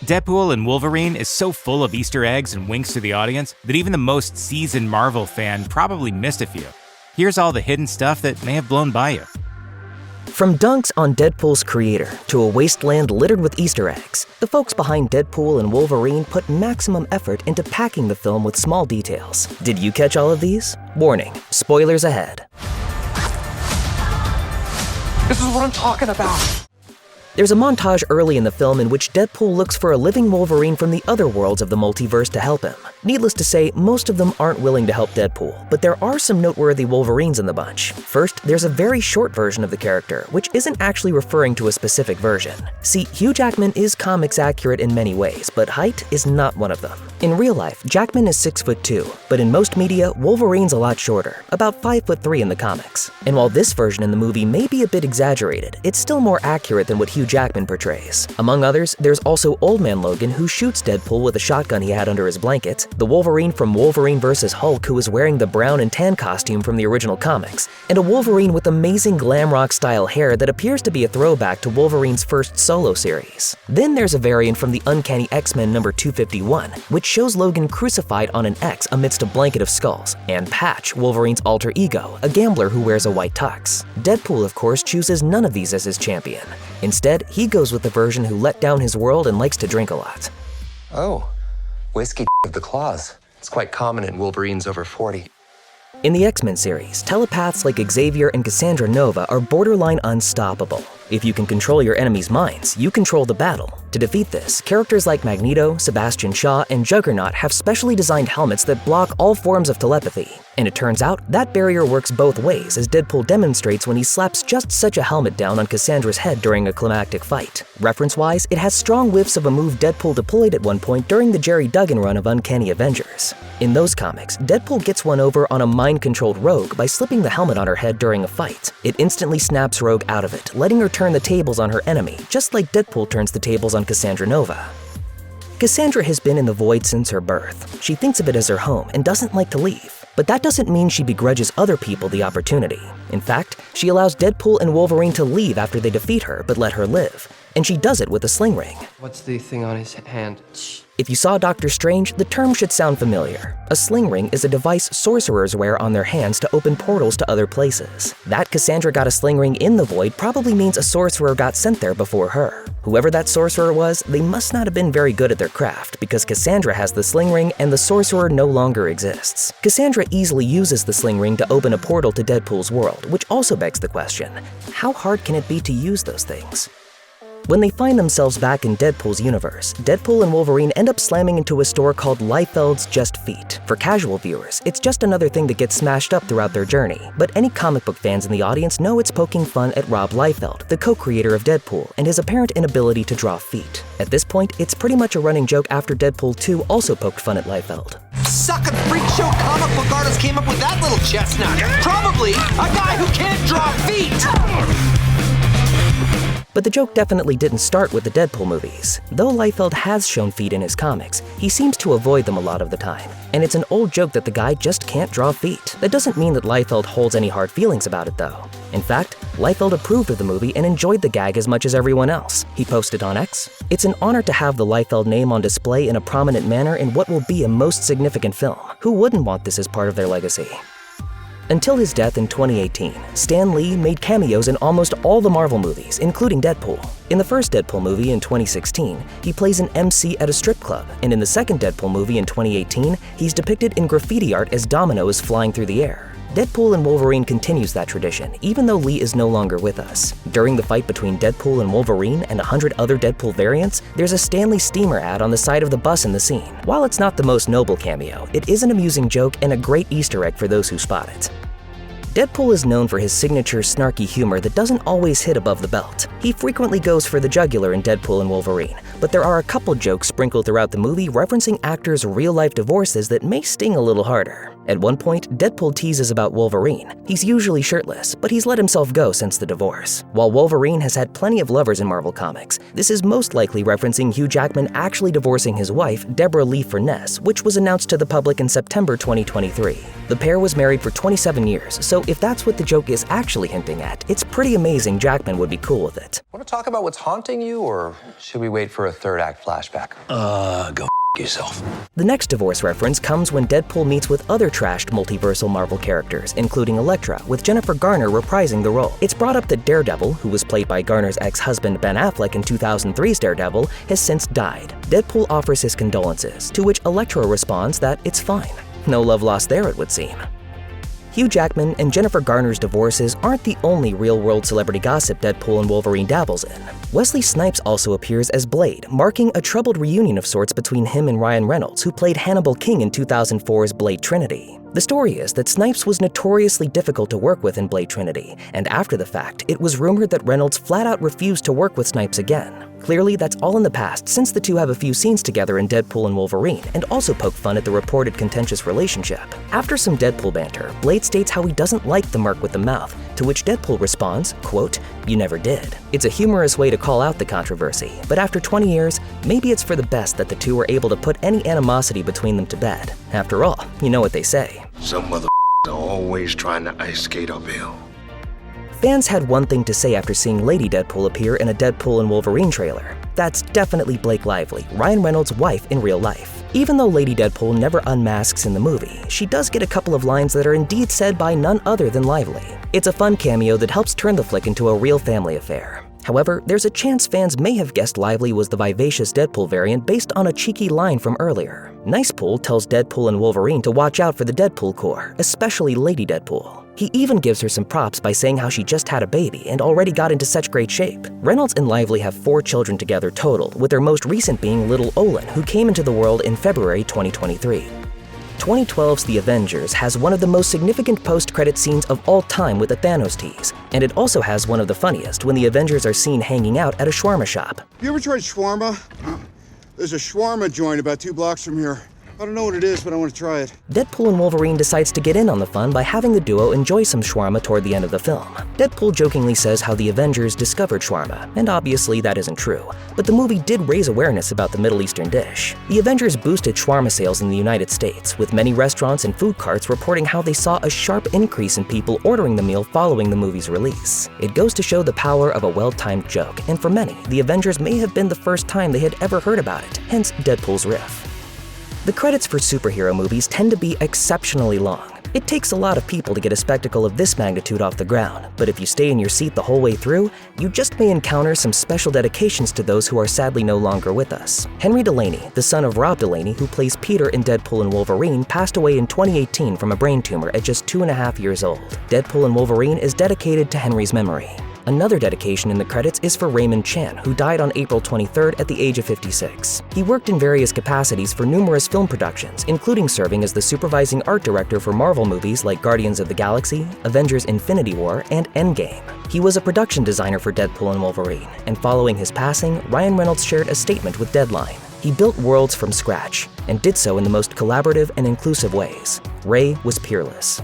Deadpool and Wolverine is so full of Easter eggs and winks to the audience that even the most seasoned Marvel fan probably missed a few. Here's all the hidden stuff that may have blown by you. From dunks on Deadpool's creator to a wasteland littered with Easter eggs, the folks behind Deadpool and Wolverine put maximum effort into packing the film with small details. Did you catch all of these? Warning, spoilers ahead. This is what I'm talking about. There's a montage early in the film in which Deadpool looks for a living Wolverine from the other worlds of the multiverse to help him. Needless to say, most of them aren't willing to help Deadpool, but there are some noteworthy Wolverines in the bunch. First, there's a very short version of the character, which isn't actually referring to a specific version. See, Hugh Jackman is comics accurate in many ways, but height is not one of them. In real life, Jackman is 6'2", but in most media, Wolverine's a lot shorter, about 5'3" in the comics. And while this version in the movie may be a bit exaggerated, it's still more accurate than what Hugh Jackman portrays. Among others, there's also Old Man Logan, who shoots Deadpool with a shotgun he had under his blanket, the Wolverine from Wolverine vs. Hulk who is wearing the brown and tan costume from the original comics, and a Wolverine with amazing glam rock style hair that appears to be a throwback to Wolverine's first solo series. Then there's a variant from the Uncanny X-Men number 251, which shows Logan crucified on an X amidst a blanket of skulls, and Patch, Wolverine's alter ego, a gambler who wears a white tux. Deadpool, of course, chooses none of these as his champion. Instead, he goes with the version who let down his world and likes to drink a lot. Oh, whiskey of the claws. It's quite common in Wolverines over 40. In the X-Men series, telepaths like Xavier and Cassandra Nova are borderline unstoppable. If you can control your enemies' minds, you control the battle. To defeat this, characters like Magneto, Sebastian Shaw, and Juggernaut have specially designed helmets that block all forms of telepathy. And it turns out, that barrier works both ways, as Deadpool demonstrates when he slaps just such a helmet down on Cassandra's head during a climactic fight. Reference-wise, it has strong whiffs of a move Deadpool deployed at one point during the Jerry Duggan run of Uncanny Avengers. In those comics, Deadpool gets one over on a mind-controlled Rogue by slipping the helmet on her head during a fight. It instantly snaps Rogue out of it, letting her turn the tables on her enemy, just like Deadpool turns the tables on Cassandra Nova. Cassandra has been in the Void since her birth. She thinks of it as her home and doesn't like to leave. But that doesn't mean she begrudges other people the opportunity. In fact, she allows Deadpool and Wolverine to leave after they defeat her, but let her live. And she does it with a sling ring. What's the thing on his hand? If you saw Doctor Strange, the term should sound familiar. A sling ring is a device sorcerers wear on their hands to open portals to other places. That Cassandra got a sling ring in the Void probably means a sorcerer got sent there before her. Whoever that sorcerer was, they must not have been very good at their craft, because Cassandra has the sling ring and the sorcerer no longer exists. Cassandra easily uses the sling ring to open a portal to Deadpool's world, which also begs the question, how hard can it be to use those things? When they find themselves back in Deadpool's universe, Deadpool and Wolverine end up slamming into a store called Liefeld's Just Feet. For casual viewers, it's just another thing that gets smashed up throughout their journey. But any comic book fans in the audience know it's poking fun at Rob Liefeld, the co-creator of Deadpool, and his apparent inability to draw feet. At this point, it's pretty much a running joke after Deadpool 2 also poked fun at Liefeld. Suckin' freak show comic book artist came up with that little chestnut. Probably a guy who can't draw feet. But the joke definitely didn't start with the Deadpool movies. Though Liefeld has shown feet in his comics, he seems to avoid them a lot of the time. And it's an old joke that the guy just can't draw feet. That doesn't mean that Liefeld holds any hard feelings about it though. In fact, Liefeld approved of the movie and enjoyed the gag as much as everyone else. He posted on X, "It's an honor to have the Liefeld name on display in a prominent manner in what will be a most significant film. Who wouldn't want this as part of their legacy?" Until his death in 2018, Stan Lee made cameos in almost all the Marvel movies, including Deadpool. In the first Deadpool movie in 2016, he plays an MC at a strip club, and in the second Deadpool movie in 2018, he's depicted in graffiti art as Domino is flying through the air. Deadpool and Wolverine continues that tradition, even though Lee is no longer with us. During the fight between Deadpool and Wolverine and 100 other Deadpool variants, there's a Stanley Steemer ad on the side of the bus in the scene. While it's not the most noble cameo, it is an amusing joke and a great Easter egg for those who spot it. Deadpool is known for his signature snarky humor that doesn't always hit above the belt. He frequently goes for the jugular in Deadpool and Wolverine, but there are a couple jokes sprinkled throughout the movie referencing actors' real-life divorces that may sting a little harder. At one point, Deadpool teases about Wolverine. He's usually shirtless, but he's let himself go since the divorce. While Wolverine has had plenty of lovers in Marvel Comics, this is most likely referencing Hugh Jackman actually divorcing his wife, Deborah Lee Furness, which was announced to the public in September 2023. The pair was married for 27 years, so if that's what the joke is actually hinting at, it's pretty amazing Jackman would be cool with it. Want to talk about what's haunting you, or should we wait for a third act flashback? Go yourself. The next divorce reference comes when Deadpool meets with other trashed multiversal Marvel characters, including Elektra, with Jennifer Garner reprising the role. It's brought up that Daredevil, who was played by Garner's ex-husband Ben Affleck in 2003's Daredevil, has since died. Deadpool offers his condolences, to which Elektra responds that it's fine. No love lost there, it would seem. Hugh Jackman and Jennifer Garner's divorces aren't the only real-world celebrity gossip Deadpool and Wolverine dabbles in. Wesley Snipes also appears as Blade, marking a troubled reunion of sorts between him and Ryan Reynolds, who played Hannibal King in 2004's Blade Trinity. The story is that Snipes was notoriously difficult to work with in Blade Trinity, and after the fact, it was rumored that Reynolds flat-out refused to work with Snipes again. Clearly, that's all in the past, since the two have a few scenes together in Deadpool and Wolverine, and also poke fun at the reported contentious relationship. After some Deadpool banter, Blade states how he doesn't like the mark with the mouth, to which Deadpool responds, quote, "You never did." It's a humorous way to call out the controversy, but after 20 years, maybe it's for the best that the two were able to put any animosity between them to bed. After all, you know what they say. Some mother are always trying to ice skate uphill. Fans had one thing to say after seeing Lady Deadpool appear in a Deadpool and Wolverine trailer. That's definitely Blake Lively, Ryan Reynolds' wife in real life. Even though Lady Deadpool never unmasks in the movie, she does get a couple of lines that are indeed said by none other than Lively. It's a fun cameo that helps turn the flick into a real family affair. However, there's a chance fans may have guessed Lively was the vivacious Deadpool variant based on a cheeky line from earlier. Nicepool tells Deadpool and Wolverine to watch out for the Deadpool core, especially Lady Deadpool. He even gives her some props by saying how she just had a baby and already got into such great shape. Reynolds and Lively have 4 children together total, with their most recent being little Olin, who came into the world in February 2023. 2012's The Avengers has one of the most significant post-credit scenes of all time with the Thanos tease, and it also has one of the funniest when the Avengers are seen hanging out at a shawarma shop. You ever tried shawarma? There's a shawarma joint about 2 blocks from here. I don't know what it is, but I want to try it. Deadpool and Wolverine decides to get in on the fun by having the duo enjoy some shawarma toward the end of the film. Deadpool jokingly says how the Avengers discovered shawarma, and obviously that isn't true, but the movie did raise awareness about the Middle Eastern dish. The Avengers boosted shawarma sales in the United States, with many restaurants and food carts reporting how they saw a sharp increase in people ordering the meal following the movie's release. It goes to show the power of a well-timed joke, and for many, the Avengers may have been the first time they had ever heard about it, hence Deadpool's riff. The credits for superhero movies tend to be exceptionally long. It takes a lot of people to get a spectacle of this magnitude off the ground, but if you stay in your seat the whole way through, you just may encounter some special dedications to those who are sadly no longer with us. Henry Delaney, the son of Rob Delaney, who plays Peter in Deadpool and Wolverine, passed away in 2018 from a brain tumor at just 2.5 years old. Deadpool and Wolverine is dedicated to Henry's memory. Another dedication in the credits is for Raymond Chan, who died on April 23rd at the age of 56. He worked in various capacities for numerous film productions, including serving as the supervising art director for Marvel movies like Guardians of the Galaxy, Avengers Infinity War, and Endgame. He was a production designer for Deadpool and Wolverine, and following his passing, Ryan Reynolds shared a statement with Deadline. He built worlds from scratch, and did so in the most collaborative and inclusive ways. Ray was peerless.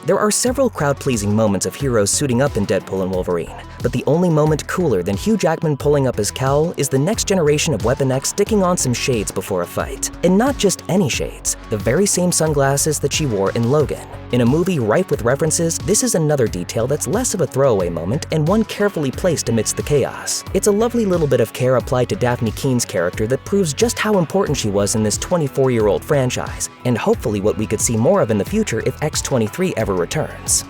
There are several crowd-pleasing moments of heroes suiting up in Deadpool and Wolverine, but the only moment cooler than Hugh Jackman pulling up his cowl is the next generation of Weapon X sticking on some shades before a fight. And not just any shades, the very same sunglasses that she wore in Logan. In a movie rife with references, this is another detail that's less of a throwaway moment and one carefully placed amidst the chaos. It's a lovely little bit of care applied to Daphne Keene's character that proves just how important she was in this 24-year-old franchise, and hopefully what we could see more of in the future if X-23 ever returns.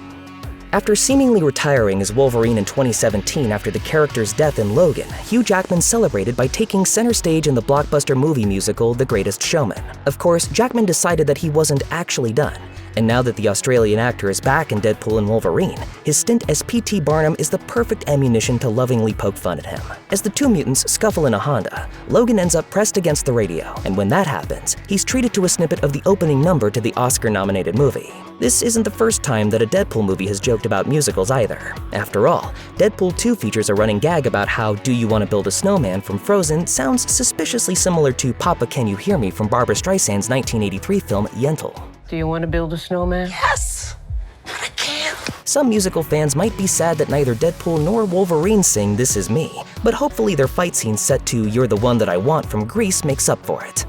After seemingly retiring as Wolverine in 2017 after the character's death in Logan, Hugh Jackman celebrated by taking center stage in the blockbuster movie musical The Greatest Showman. Of course, Jackman decided that he wasn't actually done, and now that the Australian actor is back in Deadpool and Wolverine, his stint as P.T. Barnum is the perfect ammunition to lovingly poke fun at him. As the two mutants scuffle in a Honda, Logan ends up pressed against the radio, and when that happens, he's treated to a snippet of the opening number to the Oscar-nominated movie. This isn't the first time that a Deadpool movie has joked about musicals either. After all, Deadpool 2 features a running gag about how Do You Want to Build a Snowman from Frozen sounds suspiciously similar to Papa Can You Hear Me from Barbra Streisand's 1983 film Yentl. Do you want to build a snowman? Yes! But I can't. Some musical fans might be sad that neither Deadpool nor Wolverine sing This Is Me, but hopefully their fight scene set to You're the One That I Want from Grease makes up for it.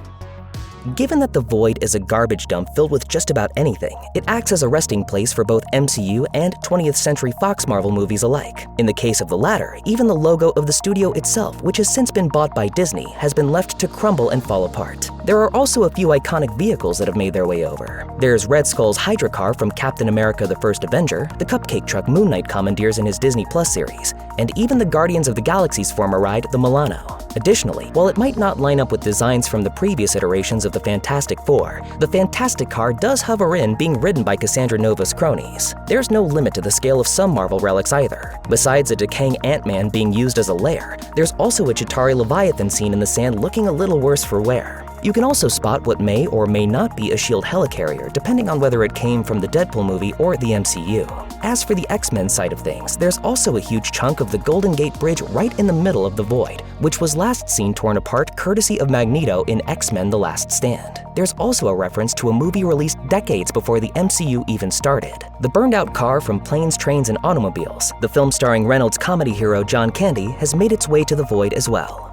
Given that the Void is a garbage dump filled with just about anything, it acts as a resting place for both MCU and 20th Century Fox Marvel movies alike. In the case of the latter, even the logo of the studio itself, which has since been bought by Disney, has been left to crumble and fall apart. There are also a few iconic vehicles that have made their way over. There's Red Skull's Hydra car from Captain America: The First Avenger, the cupcake truck Moon Knight commandeers in his Disney Plus series, and even the Guardians of the Galaxy's former ride, the Milano. Additionally, while it might not line up with designs from the previous iterations of the Fantastic Four, the Fantastic car does hover in, being ridden by Cassandra Nova's cronies. There's no limit to the scale of some Marvel relics either. Besides a decaying Ant-Man being used as a lair, there's also a Chitauri Leviathan seen in the sand looking a little worse for wear. You can also spot what may or may not be a S.H.I.E.L.D. helicarrier, depending on whether it came from the Deadpool movie or the MCU. As for the X-Men side of things, there's also a huge chunk of the Golden Gate Bridge right in the middle of the Void, which was last seen torn apart courtesy of Magneto in X-Men: The Last Stand. There's also a reference to a movie released decades before the MCU even started. The burned-out car from Planes, Trains, and Automobiles, the film starring Reynolds comedy hero John Candy, has made its way to the Void as well.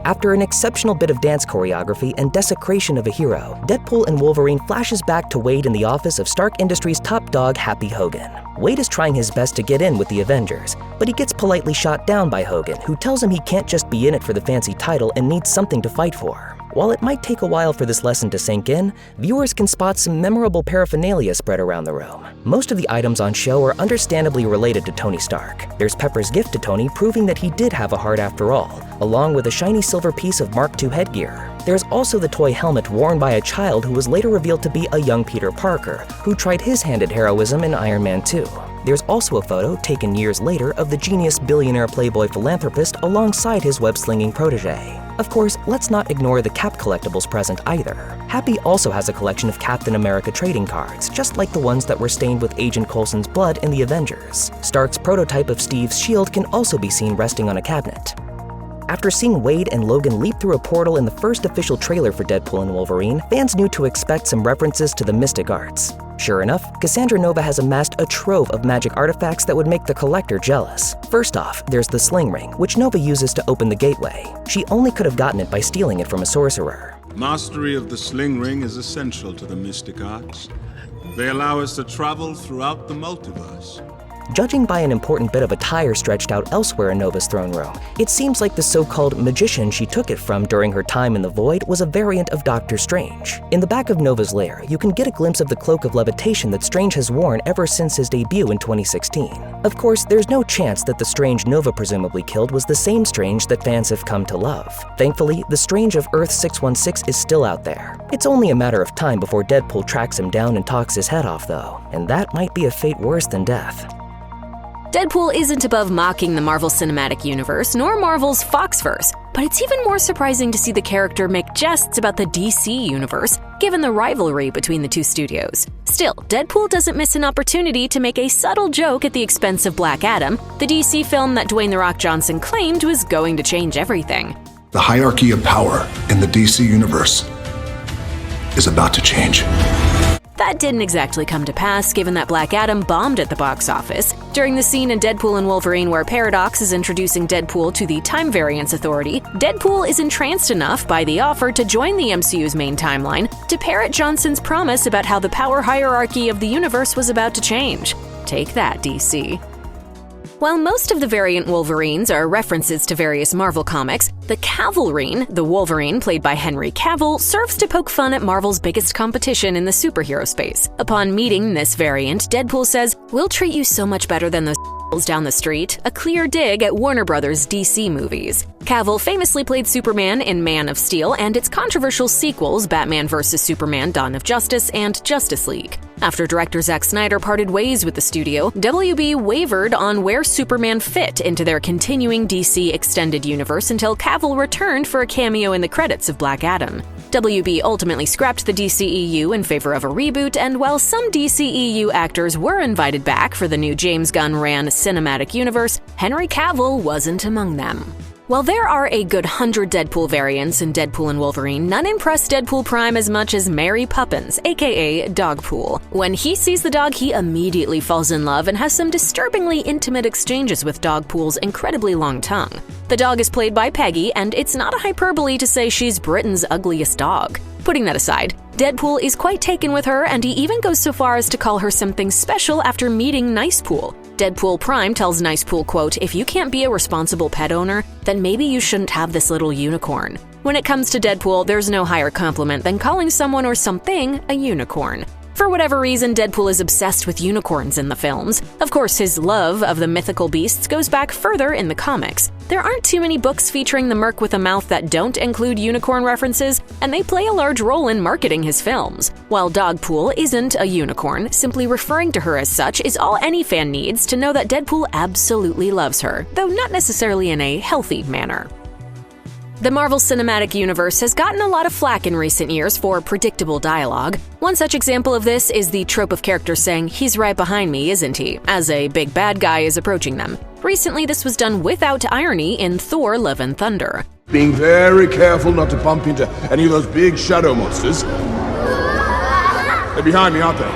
After an exceptional bit of dance choreography and desecration of a hero, Deadpool and Wolverine flashes back to Wade in the office of Stark Industries' top dog Happy Hogan. Wade is trying his best to get in with the Avengers, but he gets politely shot down by Hogan, who tells him he can't just be in it for the fancy title and needs something to fight for. While it might take a while for this lesson to sink in, viewers can spot some memorable paraphernalia spread around the room. Most of the items on show are understandably related to Tony Stark. There's Pepper's gift to Tony, proving that he did have a heart after all, along with a shiny silver piece of Mark II headgear. There's also the toy helmet worn by a child who was later revealed to be a young Peter Parker, who tried his hand at heroism in Iron Man 2. There's also a photo, taken years later, of the genius billionaire playboy philanthropist alongside his web-slinging protege. Of course, let's not ignore the Cap collectibles present either. Happy also has a collection of Captain America trading cards, just like the ones that were stained with Agent Coulson's blood in the Avengers. Stark's prototype of Steve's shield can also be seen resting on a cabinet. After seeing Wade and Logan leap through a portal in the first official trailer for Deadpool and Wolverine, fans knew to expect some references to the mystic arts. Sure enough, Cassandra Nova has amassed a trove of magic artifacts that would make the collector jealous. First off, there's the sling ring, which Nova uses to open the gateway. She only could have gotten it by stealing it from a sorcerer. Mastery of the sling ring is essential to the mystic arts. They allow us to travel throughout the multiverse. Judging by an important bit of attire stretched out elsewhere in Nova's throne room, it seems like the so-called magician she took it from during her time in the Void was a variant of Doctor Strange. In the back of Nova's lair, you can get a glimpse of the cloak of levitation that Strange has worn ever since his debut in 2016. Of course, there's no chance that the Strange Nova presumably killed was the same Strange that fans have come to love. Thankfully, the Strange of Earth 616 is still out there. It's only a matter of time before Deadpool tracks him down and talks his head off, though, and that might be a fate worse than death. Deadpool isn't above mocking the Marvel Cinematic Universe, nor Marvel's Foxverse, but it's even more surprising to see the character make jests about the DC Universe, given the rivalry between the two studios. Still, Deadpool doesn't miss an opportunity to make a subtle joke at the expense of Black Adam, the DC film that Dwayne "The Rock" Johnson claimed was going to change everything. The hierarchy of power in the DC Universe is about to change. That didn't exactly come to pass, given that Black Adam bombed at the box office. During the scene in Deadpool and Wolverine where Paradox is introducing Deadpool to the Time Variance Authority, Deadpool is entranced enough by the offer to join the MCU's main timeline to parrot Johnson's promise about how the power hierarchy of the universe was about to change. Take that, DC. While most of the variant Wolverines are references to various Marvel comics, the Cavillerine, the Wolverine played by Henry Cavill, serves to poke fun at Marvel's biggest competition in the superhero space. Upon meeting this variant, Deadpool says, "We'll treat you so much better than those down the street," a clear dig at Warner Brothers' DC movies. Cavill famously played Superman in Man of Steel and its controversial sequels Batman vs. Superman: Dawn of Justice and Justice League. After director Zack Snyder parted ways with the studio, WB wavered on where Superman fit into their continuing DC extended universe until Cavill returned for a cameo in the credits of Black Adam. WB ultimately scrapped the DCEU in favor of a reboot, and while some DCEU actors were invited back for the new James Gunn-ran cinematic universe, Henry Cavill wasn't among them. While there are a good 100 Deadpool variants in Deadpool and Wolverine, none impress Deadpool Prime as much as Mary Poppins, aka Dogpool. When he sees the dog, he immediately falls in love and has some disturbingly intimate exchanges with Dogpool's incredibly long tongue. The dog is played by Peggy, and it's not a hyperbole to say she's Britain's ugliest dog. Putting that aside, Deadpool is quite taken with her, and he even goes so far as to call her something special after meeting Nicepool. Deadpool Prime tells Nicepool, quote, "If you can't be a responsible pet owner, then maybe you shouldn't have this little unicorn." When it comes to Deadpool, there's no higher compliment than calling someone or something a unicorn. For whatever reason, Deadpool is obsessed with unicorns in the films. Of course, his love of the mythical beasts goes back further in the comics. There aren't too many books featuring the merc with a mouth that don't include unicorn references, and they play a large role in marketing his films. While Dogpool isn't a unicorn, simply referring to her as such is all any fan needs to know that Deadpool absolutely loves her, though not necessarily in a healthy manner. The Marvel Cinematic Universe has gotten a lot of flack in recent years for predictable dialogue. One such example of this is the trope of characters saying, "He's right behind me, isn't he?" as a big bad guy is approaching them. Recently, this was done without irony in Thor: Love and Thunder. Being very careful not to bump into any of those big shadow monsters. They're behind me, aren't they?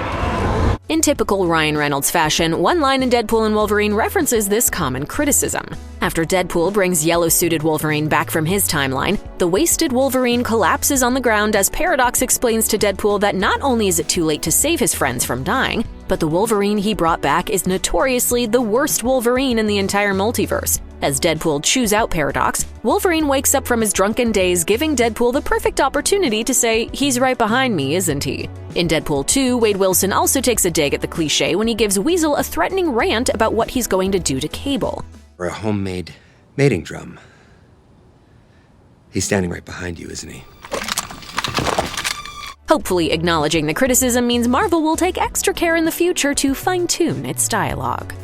In typical Ryan Reynolds fashion, one line in Deadpool and Wolverine references this common criticism. After Deadpool brings yellow-suited Wolverine back from his timeline, the wasted Wolverine collapses on the ground as Paradox explains to Deadpool that not only is it too late to save his friends from dying, but the Wolverine he brought back is notoriously the worst Wolverine in the entire multiverse. As Deadpool chews out Paradox, Wolverine wakes up from his drunken daze, giving Deadpool the perfect opportunity to say, "He's right behind me, isn't he?" In Deadpool 2, Wade Wilson also takes a dig at the cliché when he gives Weasel a threatening rant about what he's going to do to Cable. Or a homemade mating drum. He's standing right behind you, isn't he? Hopefully, acknowledging the criticism means Marvel will take extra care in the future to fine-tune its dialogue.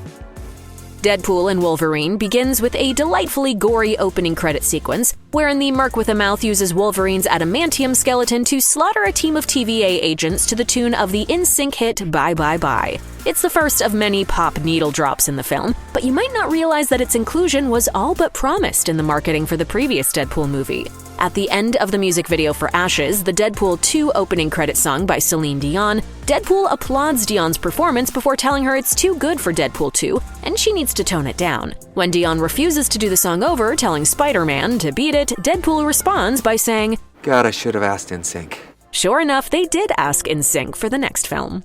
Deadpool and Wolverine begins with a delightfully gory opening credit sequence, wherein the merc with a mouth uses Wolverine's adamantium skeleton to slaughter a team of TVA agents to the tune of the in-sync hit Bye Bye Bye. It's the first of many pop needle drops in the film, but you might not realize that its inclusion was all but promised in the marketing for the previous Deadpool movie. At the end of the music video for Ashes, the Deadpool 2 opening credit song by Celine Dion, Deadpool applauds Dion's performance before telling her it's too good for Deadpool 2 and she needs to tone it down. When Dion refuses to do the song over, telling Spider-Man to beat it, Deadpool responds by saying, God, I should have asked NSYNC. Sure enough, they did ask NSYNC for the next film.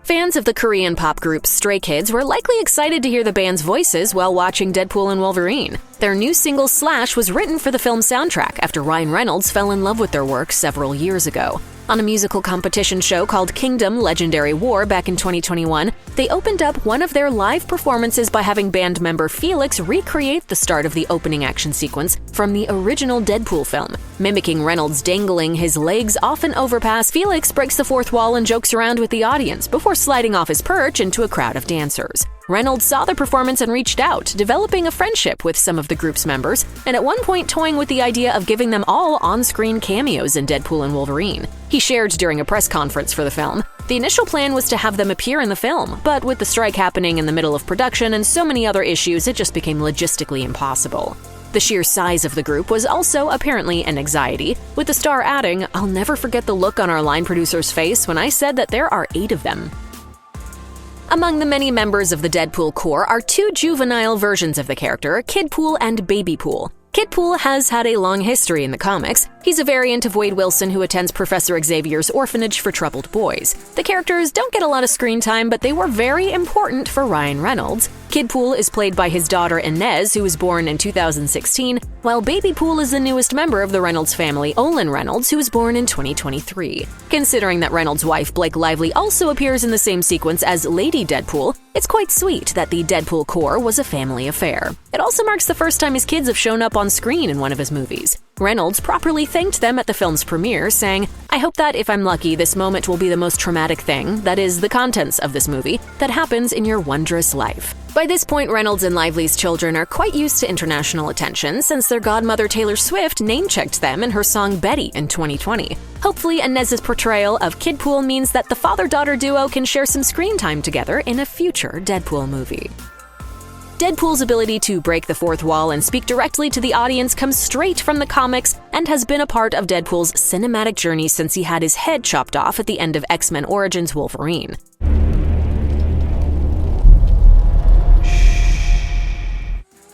Fans of the Korean pop group Stray Kids were likely excited to hear the band's voices while watching Deadpool and Wolverine. Their new single Slash was written for the film soundtrack after Ryan Reynolds fell in love with their work several years ago. On a musical competition show called Kingdom Legendary War back in 2021, they opened up one of their live performances by having band member Felix recreate the start of the opening action sequence from the original Deadpool film. Mimicking Reynolds dangling his legs off an overpass, Felix breaks the fourth wall and jokes around with the audience before sliding off his perch into a crowd of dancers. Reynolds saw the performance and reached out, developing a friendship with some of the group's members, and at one point toying with the idea of giving them all on-screen cameos in Deadpool and Wolverine. He shared during a press conference for the film, the initial plan was to have them appear in the film, but with the strike happening in the middle of production and so many other issues, it just became logistically impossible. The sheer size of the group was also apparently an anxiety, with the star adding, "I'll never forget the look on our line producer's face when I said that there are 8 of them." Among the many members of the Deadpool core are 2 juvenile versions of the character, Kidpool and Babypool. Kidpool has had a long history in the comics. He's a variant of Wade Wilson who attends Professor Xavier's orphanage for troubled boys. The characters don't get a lot of screen time, but they were very important for Ryan Reynolds. Kidpool is played by his daughter Inez, who was born in 2016, while Babypool is the newest member of the Reynolds family, Olin Reynolds, who was born in 2023. Considering that Reynolds' wife Blake Lively also appears in the same sequence as Lady Deadpool, it's quite sweet that the Deadpool core was a family affair. It also marks the first time his kids have shown up on screen in one of his movies. Reynolds properly thanked them at the film's premiere, saying, "I hope that, if I'm lucky, this moment will be the most traumatic thing, that is, the contents of this movie, that happens in your wondrous life." By this point, Reynolds and Lively's children are quite used to international attention since their godmother Taylor Swift name-checked them in her song Betty in 2020. Hopefully, Inez's portrayal of Kidpool means that the father-daughter duo can share some screen time together in a future Deadpool movie. Deadpool's ability to break the fourth wall and speak directly to the audience comes straight from the comics and has been a part of Deadpool's cinematic journey since he had his head chopped off at the end of X-Men Origins Wolverine.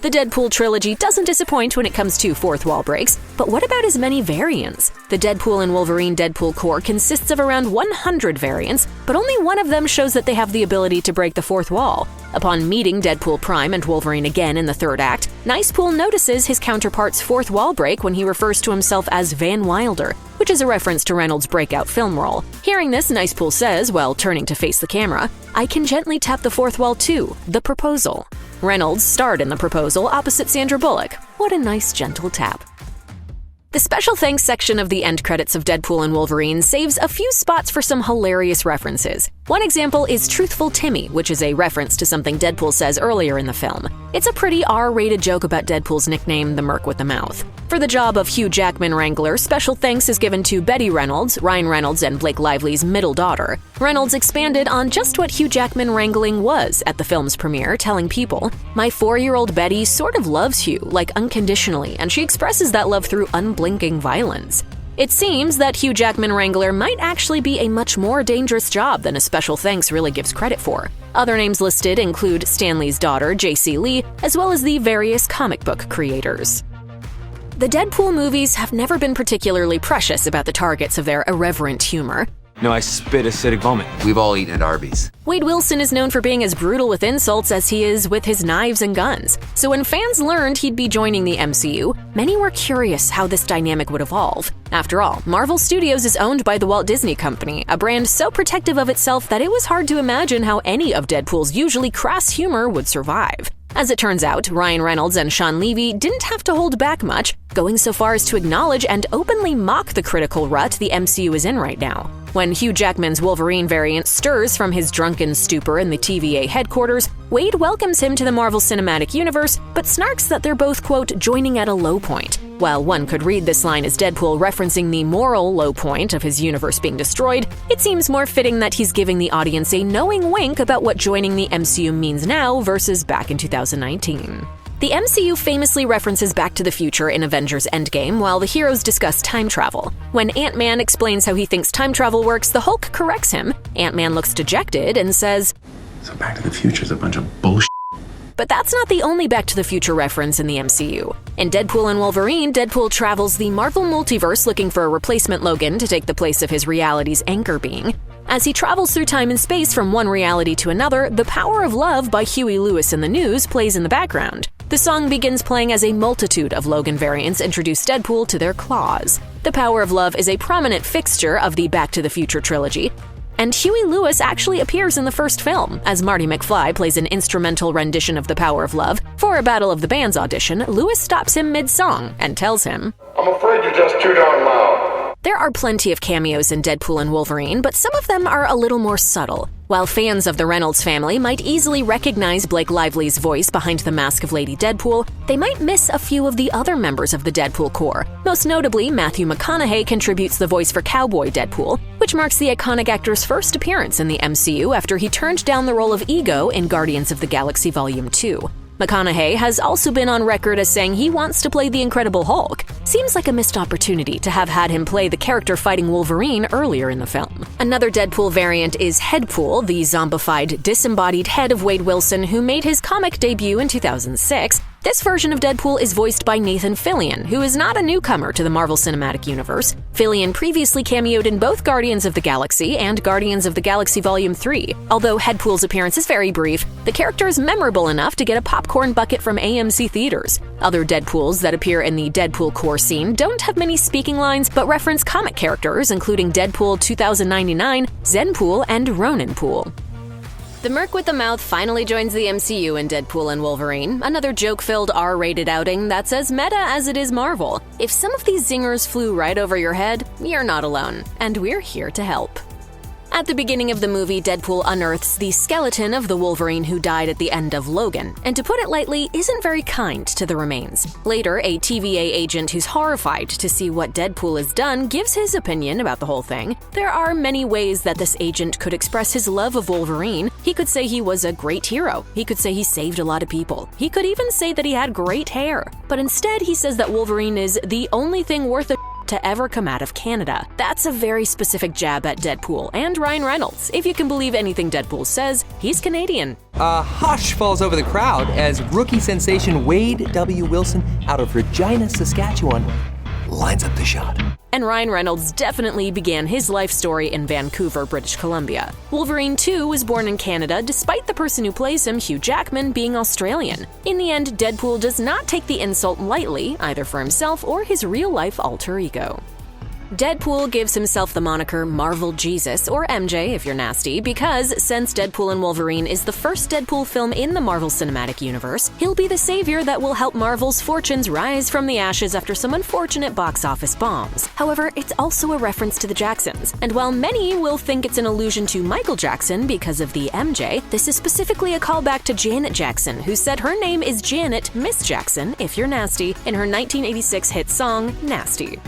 The Deadpool trilogy doesn't disappoint when it comes to fourth wall breaks, but what about his many variants? The Deadpool and Wolverine Deadpool core consists of around 100 variants, but only one of them shows that they have the ability to break the fourth wall. Upon meeting Deadpool Prime and Wolverine again in the third act, Nicepool notices his counterpart's fourth wall break when he refers to himself as Van Wilder, which is a reference to Reynolds' breakout film role. Hearing this, Nicepool says, while turning to face the camera, "I can gently tap the fourth wall too, the proposal." Reynolds starred in The Proposal opposite Sandra Bullock. What a nice, gentle tap. The special thanks section of the end credits of Deadpool and Wolverine saves a few spots for some hilarious references. One example is Truthful Timmy, which is a reference to something Deadpool says earlier in the film. It's a pretty R-rated joke about Deadpool's nickname, the Merc with the Mouth. For the job of Hugh Jackman Wrangler, special thanks is given to Betty Reynolds, Ryan Reynolds, and Blake Lively's middle daughter. Reynolds expanded on just what Hugh Jackman wrangling was at the film's premiere, telling people, "My 4-year-old Betty sort of loves Hugh, like unconditionally, and she expresses that love through unblinking violence." It seems that Hugh Jackman Wrangler might actually be a much more dangerous job than a special thanks really gives credit for. Other names listed include Stanley's daughter, J.C. Lee, as well as the various comic book creators. The Deadpool movies have never been particularly precious about the targets of their irreverent humor. No, I spit acidic vomit. We've all eaten at Arby's. Wade Wilson is known for being as brutal with insults as he is with his knives and guns. So when fans learned he'd be joining the MCU, many were curious how this dynamic would evolve. After all, Marvel Studios is owned by the Walt Disney Company, a brand so protective of itself that it was hard to imagine how any of Deadpool's usually crass humor would survive. As it turns out, Ryan Reynolds and Sean Levy didn't have to hold back much, going so far as to acknowledge and openly mock the critical rut the MCU is in right now. When Hugh Jackman's Wolverine variant stirs from his drunken stupor in the TVA headquarters, Wade welcomes him to the Marvel Cinematic Universe, but snarks that they're both, quote, joining at a low point. While one could read this line as Deadpool referencing the moral low point of his universe being destroyed, it seems more fitting that he's giving the audience a knowing wink about what joining the MCU means now versus back in 2019. The MCU famously references Back to the Future in Avengers Endgame while the heroes discuss time travel. When Ant-Man explains how he thinks time travel works, the Hulk corrects him. Ant-Man looks dejected and says, "So Back to the Future is a bunch of bullshit." But that's not the only Back to the Future reference in the MCU. In Deadpool and Wolverine, Deadpool travels the Marvel multiverse looking for a replacement Logan to take the place of his reality's anchor being. As he travels through time and space from one reality to another, The Power of Love by Huey Lewis and the News plays in the background. The song begins playing as a multitude of Logan variants introduce Deadpool to their claws. The Power of Love is a prominent fixture of the Back to the Future trilogy, and Huey Lewis actually appears in the first film, as Marty McFly plays an instrumental rendition of The Power of Love. For a Battle of the Bands audition, Lewis stops him mid-song and tells him, I'm afraid you're just too darn loud. There are plenty of cameos in Deadpool and Wolverine, but some of them are a little more subtle. While fans of the Reynolds family might easily recognize Blake Lively's voice behind the mask of Lady Deadpool, they might miss a few of the other members of the Deadpool core. Most notably, Matthew McConaughey contributes the voice for Cowboy Deadpool, which marks the iconic actor's first appearance in the MCU after he turned down the role of Ego in Guardians of the Galaxy Volume 2. McConaughey has also been on record as saying he wants to play the Incredible Hulk. Seems like a missed opportunity to have had him play the character fighting Wolverine earlier in the film. Another Deadpool variant is Headpool, the zombified, disembodied head of Wade Wilson who made his comic debut in 2006. This version of Deadpool is voiced by Nathan Fillion, who is not a newcomer to the Marvel Cinematic Universe. Fillion previously cameoed in both Guardians of the Galaxy and Guardians of the Galaxy Volume 3. Although Headpool's appearance is very brief, the character is memorable enough to get a popcorn bucket from AMC theaters. Other Deadpools that appear in the Deadpool core scene don't have many speaking lines, but reference comic characters including Deadpool 2099, Zenpool, and Roninpool. The Merc with the Mouth finally joins the MCU in Deadpool and Wolverine, another joke-filled R-rated outing that's as meta as it is Marvel. If some of these zingers flew right over your head, you're not alone, and we're here to help. At the beginning of the movie, Deadpool unearths the skeleton of the Wolverine who died at the end of Logan, and to put it lightly, isn't very kind to the remains. Later, a TVA agent who's horrified to see what Deadpool has done gives his opinion about the whole thing. There are many ways that this agent could express his love of Wolverine. He could say he was a great hero. He could say he saved a lot of people. He could even say that he had great hair. But instead, he says that Wolverine is the only thing worth a to ever come out of Canada. That's a very specific jab at Deadpool and Ryan Reynolds. If you can believe anything Deadpool says, he's Canadian. A hush falls over the crowd as rookie sensation Wade W. Wilson out of Regina, Saskatchewan lines up the shot. And Ryan Reynolds definitely began his life story in Vancouver, British Columbia. Wolverine 2 was born in Canada despite the person who plays him, Hugh Jackman, being Australian. In the end, Deadpool does not take the insult lightly, either for himself or his real-life alter ego. Deadpool gives himself the moniker Marvel Jesus, or MJ if you're nasty, because since Deadpool and Wolverine is the first Deadpool film in the Marvel Cinematic Universe, he'll be the savior that will help Marvel's fortunes rise from the ashes after some unfortunate box office bombs. However, it's also a reference to the Jacksons, and while many will think it's an allusion to Michael Jackson because of the MJ, this is specifically a callback to Janet Jackson, who said her name is Janet Miss Jackson, if you're nasty, in her 1986 hit song, Nasty.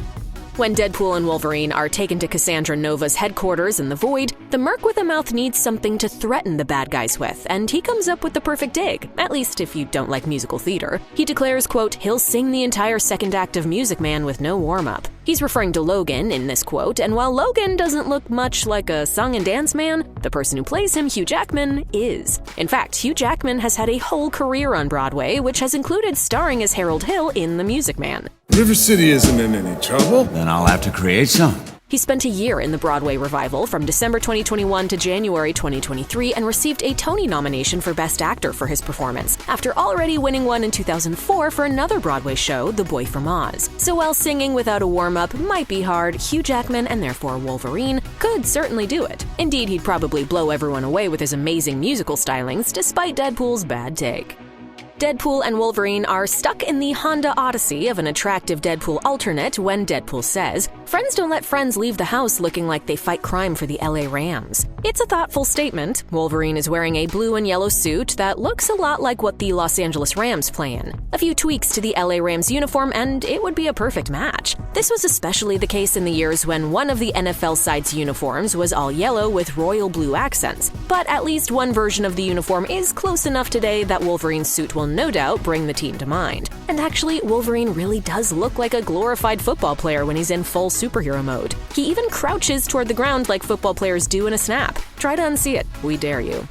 When Deadpool and Wolverine are taken to Cassandra Nova's headquarters in the Void, the Merc with a Mouth needs something to threaten the bad guys with, and he comes up with the perfect dig, at least if you don't like musical theater. He declares, quote, he'll sing the entire second act of Music Man with no warm-up. He's referring to Logan in this quote, and while Logan doesn't look much like a song and dance man, the person who plays him, Hugh Jackman, is. In fact, Hugh Jackman has had a whole career on Broadway, which has included starring as Harold Hill in The Music Man. River City isn't in any trouble. Then I'll have to create some. He spent a year in the Broadway revival from December 2021 to January 2023 and received a Tony nomination for Best Actor for his performance, after already winning one in 2004 for another Broadway show, The Boy from Oz. So while singing without a warm-up might be hard, Hugh Jackman, and therefore Wolverine, could certainly do it. Indeed, he'd probably blow everyone away with his amazing musical stylings, despite Deadpool's bad take. Deadpool and Wolverine are stuck in the Honda Odyssey of an attractive Deadpool alternate when Deadpool says, "Friends don't let friends leave the house looking like they fight crime for the LA Rams." It's a thoughtful statement. Wolverine is wearing a blue and yellow suit that looks a lot like what the Los Angeles Rams play in. A few tweaks to the LA Rams uniform and it would be a perfect match. This was especially the case in the years when one of the NFL side's uniforms was all yellow with royal blue accents. But at least one version of the uniform is close enough today that Wolverine's suit will no doubt bring the team to mind. And actually, Wolverine really does look like a glorified football player when he's in full superhero mode. He even crouches toward the ground like football players do in a snap. Try to unsee it, we dare you.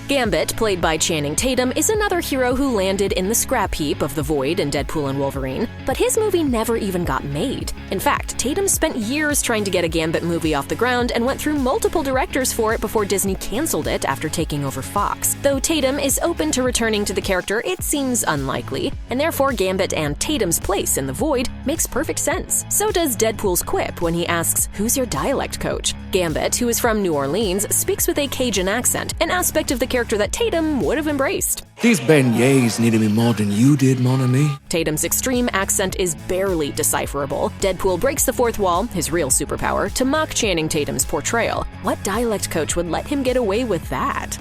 Gambit, played by Channing Tatum, is another hero who landed in the scrap heap of the Void in Deadpool and Wolverine, but his movie never even got made. In fact, Tatum spent years trying to get a Gambit movie off the ground and went through multiple directors for it before Disney canceled it after taking over Fox. Though Tatum is open to returning to the character, it seems unlikely, and therefore Gambit and Tatum's place in the Void makes perfect sense. So does Deadpool's quip when he asks, "Who's your dialect coach?" Gambit, who is from New Orleans, speaks with a Cajun accent, an aspect of the character that Tatum would have embraced. These beignets needed me more than you did, mon ami. Tatum's extreme accent is barely decipherable. Deadpool breaks the fourth wall, his real superpower, to mock Channing Tatum's portrayal. What dialect coach would let him get away with that?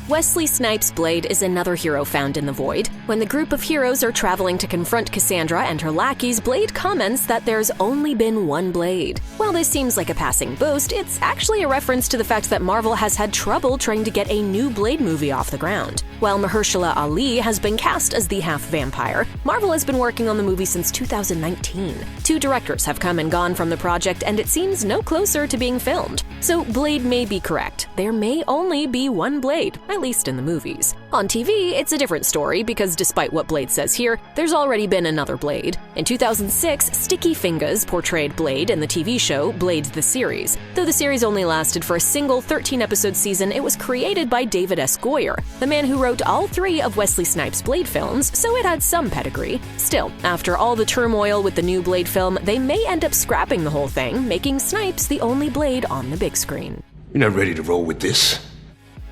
Wesley Snipes' Blade is another hero found in the Void. When the group of heroes are traveling to confront Cassandra and her lackeys, Blade comments that there's only been one Blade. While this seems like a passing boast, it's actually a reference to the fact that Marvel has had trouble trying to get a new Blade movie off the ground. While Mahershala Ali has been cast as the half-vampire, Marvel has been working on the movie since 2019. 2 directors have come and gone from the project, and it seems no closer to being filmed. So Blade may be correct. There may only be one Blade, at least in the movies. On TV, it's a different story because despite what Blade says here, there's already been another Blade. In 2006, Sticky Fingers portrayed Blade in the TV show Blade the Series. Though the series only lasted for a single 13-episode season, it was created by David S. Goyer, the man who wrote all 3 of Wesley Snipes' Blade films, so it had some pedigree. Still, after all the turmoil with the new Blade film, they may end up scrapping the whole thing, making Snipes the only Blade on the big screen. You're not ready to roll with this?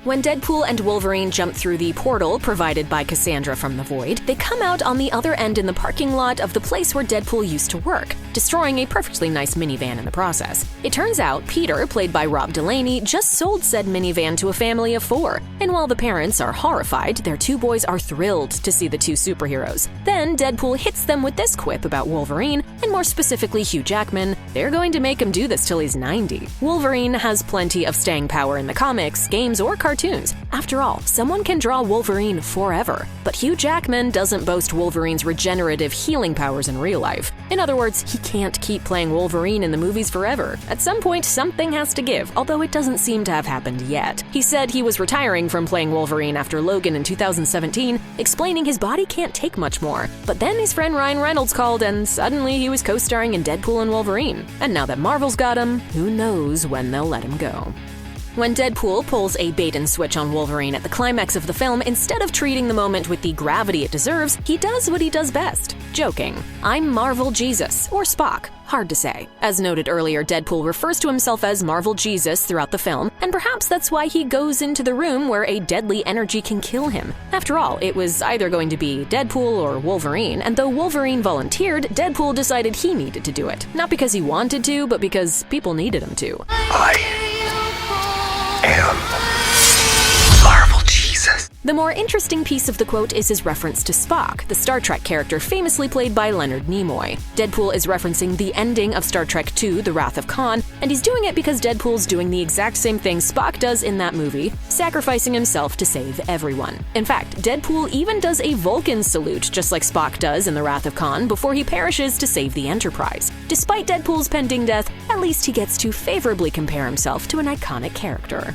When Deadpool and Wolverine jump through the portal provided by Cassandra from the Void, they come out on the other end in the parking lot of the place where Deadpool used to work, destroying a perfectly nice minivan in the process. It turns out Peter, played by Rob Delaney, just sold said minivan to a family of 4, and while the parents are horrified, their 2 boys are thrilled to see the 2 superheroes. Then Deadpool hits them with this quip about Wolverine, and more specifically Hugh Jackman: they're going to make him do this till he's 90. Wolverine has plenty of staying power in the comics, games, or cartoons. After all, someone can draw Wolverine forever. But Hugh Jackman doesn't boast Wolverine's regenerative healing powers in real life. In other words, he can't keep playing Wolverine in the movies forever. At some point, something has to give, although it doesn't seem to have happened yet. He said he was retiring from playing Wolverine after Logan in 2017, explaining his body can't take much more. But then his friend Ryan Reynolds called, and suddenly he was co-starring in Deadpool and Wolverine. And now that Marvel's got him, who knows when they'll let him go. When Deadpool pulls a bait-and-switch on Wolverine at the climax of the film, instead of treating the moment with the gravity it deserves, he does what he does best: joking. "I'm Marvel Jesus," or Spock. Hard to say. As noted earlier, Deadpool refers to himself as Marvel Jesus throughout the film, and perhaps that's why he goes into the room where a deadly energy can kill him. After all, it was either going to be Deadpool or Wolverine, and though Wolverine volunteered, Deadpool decided he needed to do it. Not because he wanted to, but because people needed him to. Marvel Jesus. The more interesting piece of the quote is his reference to Spock, the Star Trek character famously played by Leonard Nimoy. Deadpool is referencing the ending of Star Trek II: The Wrath of Khan, and he's doing it because Deadpool's doing the exact same thing Spock does in that movie, sacrificing himself to save everyone. In fact, Deadpool even does a Vulcan salute, just like Spock does in The Wrath of Khan, before he perishes to save the Enterprise. Despite Deadpool's pending death, at least he gets to favorably compare himself to an iconic character.